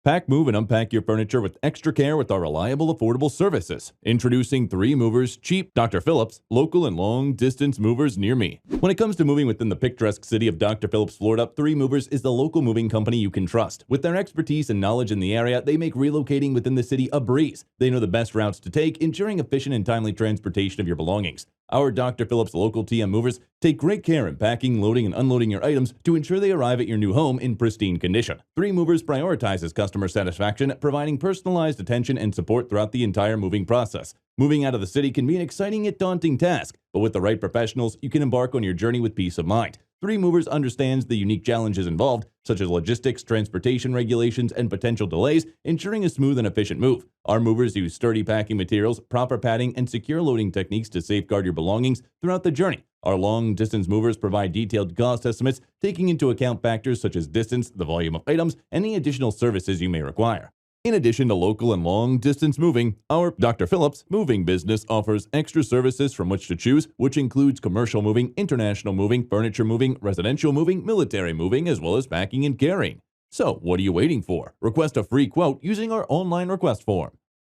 Pack, move, and unpack your furniture with extra care with our reliable, affordable services. Introducing 3 Movers, cheap Dr. Phillips, local and long-distance movers near me. When it comes to moving within the picturesque city of Dr. Phillips, Florida, 3 Movers is the local moving company you can trust. With their expertise and knowledge in the area, they make relocating within the city a breeze. They know the best routes to take, ensuring efficient and timely transportation of your belongings. Our Dr. Phillips local TM movers take great care in packing, loading, and unloading your items to ensure they arrive at your new home in pristine condition. 3 Movers prioritizes customer satisfaction, providing personalized attention and support throughout the entire moving process. Moving out of the city can be an exciting yet daunting task, but with the right professionals, you can embark on your journey with peace of mind. 3 Movers understands the unique challenges involved, such as logistics, transportation regulations, and potential delays, ensuring a smooth and efficient move. Our movers use sturdy packing materials, proper padding, and secure loading techniques to safeguard your belongings throughout the journey. Our long-distance movers provide detailed cost estimates, taking into account factors such as distance, the volume of items, and any additional services you may require. In addition to local and long-distance moving, our Dr. Phillips moving business offers extra services from which to choose, which includes commercial moving, international moving, furniture moving, residential moving, military moving, as well as packing and carrying. So, what are you waiting for? Request a free quote using our online request form.